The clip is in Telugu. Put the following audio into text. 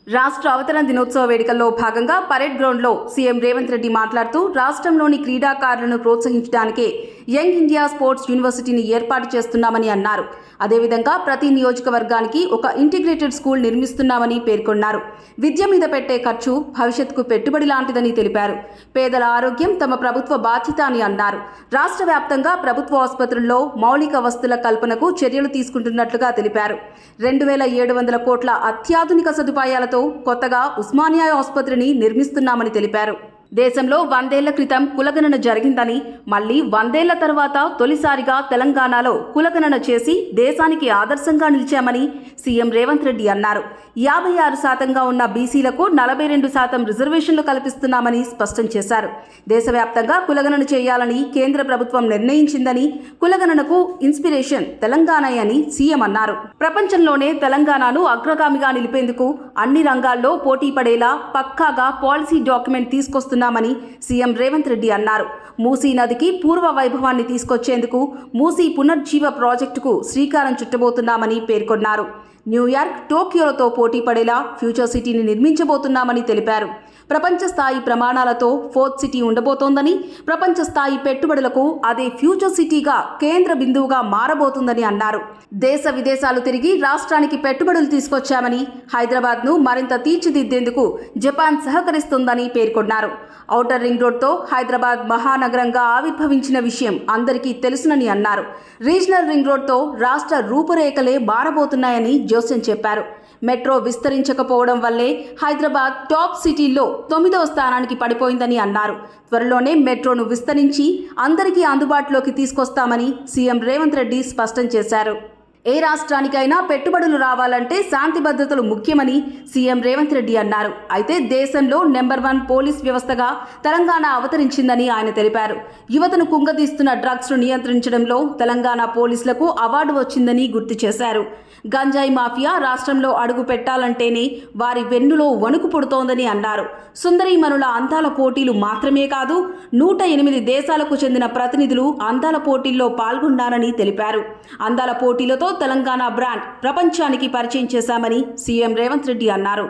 రాష్ట్ర అవతరణ దినోత్సవ వేడుకల్లో భాగంగా పరేడ్ గ్రౌండ్లో సీఎం రేవంత్ రెడ్డి మాట్లాడుతూ రాష్ట్రంలోని క్రీడాకారులను ప్రోత్సహించడానికే యంగ్ ఇండియా స్పోర్ట్స్ యూనివర్సిటీని ఏర్పాటు చేస్తున్నామని అన్నారు. అదేవిధంగా ప్రతి నియోజకవర్గానికి ఒక ఇంటిగ్రేటెడ్ స్కూల్ నిర్మిస్తున్నామని పేర్కొన్నారు. విద్య మీద పెట్టే ఖర్చు భవిష్యత్తుకు పెట్టుబడి లాంటిదని తెలిపారు. పేదల ఆరోగ్యం తమ ప్రభుత్వ బాధ్యత అని అన్నారు. రాష్ట్ర వ్యాప్తంగా ప్రభుత్వ ఆసుపత్రుల్లో మౌలిక వసతుల కల్పనకు చర్యలు తీసుకుంటున్నట్లుగా తెలిపారు. 2700 కోట్ల అత్యాధునిక సదుపాయాలతో కొత్తగా ఉస్మానియా ఆసుపత్రిని నిర్మిస్తున్నామని తెలిపారు. దేశంలో 100 ఏళ్ల క్రితం కులగణన జరిగిందని, మళ్లీ 100 ఏళ్ల తర్వాత తొలిసారిగా తెలంగాణలో కులగణన చేసి దేశానికి ఆదర్శంగా నిలిచామని సీఎం రేవంత్ రెడ్డి అన్నారు. 56% ఉన్న బీసీలకు 42% రిజర్వేషన్లు కల్పిస్తున్నామని స్పష్టం చేశారు. దేశవ్యాప్తంగా కులగణన చేయాలని కేంద్ర ప్రభుత్వం నిర్ణయించిందని, కులగణనకు ఇన్స్పిరేషన్ తెలంగాణ అని సీఎం అన్నారు. ప్రపంచంలోనే తెలంగాణను అగ్రగామిగా నిలిపేందుకు అన్ని రంగాల్లో పోటీ పడేలా పక్కాగా పాలసీ డాక్యుమెంట్ తీసుకొస్తున్నామని సీఎం రేవంత్ రెడ్డి అన్నారు. మూసీ నదికి పూర్వ వైభవాన్ని తీసుకొచ్చేందుకు మూసీ పునర్జీవ ప్రాజెక్టుకు శ్రీకారం చుట్టబోతున్నామని పేర్కొన్నారు. న్యూయార్క్, టోక్యోలతో పోటీ పడేలా ఫ్యూచర్ సిటీని నిర్మించబోతున్నామని తెలిపారు. ప్రపంచ స్థాయి ప్రమాణాలతో 4th సిటీ ఉండబోతోందని, ప్రపంచ స్థాయి పెట్టుబడులకు అదే ఫ్యూచర్ సిటీగా కేంద్ర బిందువుగా మారబోతుందని అన్నారు. దేశ విదేశాలు తిరిగి రాష్ట్రానికి పెట్టుబడులు తీసుకొచ్చామని, హైదరాబాద్ను మరింత తీర్చిదిద్దేందుకు జపాన్ సహకరిస్తుందని పేర్కొన్నారు. ఔటర్ రింగ్ రోడ్తో హైదరాబాద్ మహానగరంగా ఆవిర్భవించిన విషయం అందరికీ తెలుసునని అన్నారు. రీజనల్ రింగ్ రోడ్తో రాష్ట్ర రూపురేఖలే మారబోతున్నాయని జోస్యం చెప్పారు. మెట్రో విస్తరించకపోవడం వల్లే హైదరాబాద్ టాప్ సిటీల్లో 9వ స్థానానికి పడిపోయిందని అన్నారు. త్వరలోనే మెట్రోను విస్తరించి అందరికీ అందుబాటులోకి తీసుకొస్తామని సీఎం రేవంత్ రెడ్డి స్పష్టం చేశారు. ఏ రాష్ట్రానికైనా పెట్టుబడులు రావాలంటే శాంతి భద్రతలు ముఖ్యమని సీఎం రేవంత్ రెడ్డి అన్నారు. అయితే దేశంలో నెంబర్ 1 పోలీస్ వ్యవస్థగా తెలంగాణ అవతరించిందని ఆయన తెలిపారు. యువతను కుంగదీస్తున్న డ్రగ్స్ను నియంత్రించడంలో తెలంగాణ పోలీసులకు అవార్డు వచ్చిందని గుర్తు చేశారు. గంజాయి మాఫియా రాష్ట్రంలో అడుగు పెట్టాలంటేనే వారి వెన్నులో వణుకు పుడుతోందని అన్నారు. సుందరీమణుల అందాల పోటీలు మాత్రమే కాదు, 108 దేశాలకు చెందిన ప్రతినిధులు అందాల పోటీల్లో పాల్గొన్నారని తెలిపారు. అందాల పోటీలతో తెలంగాణ బ్రాండ్ ప్రపంచానికి పరిచయం చేశామని సీఎం రేవంత్ రెడ్డి అన్నారు.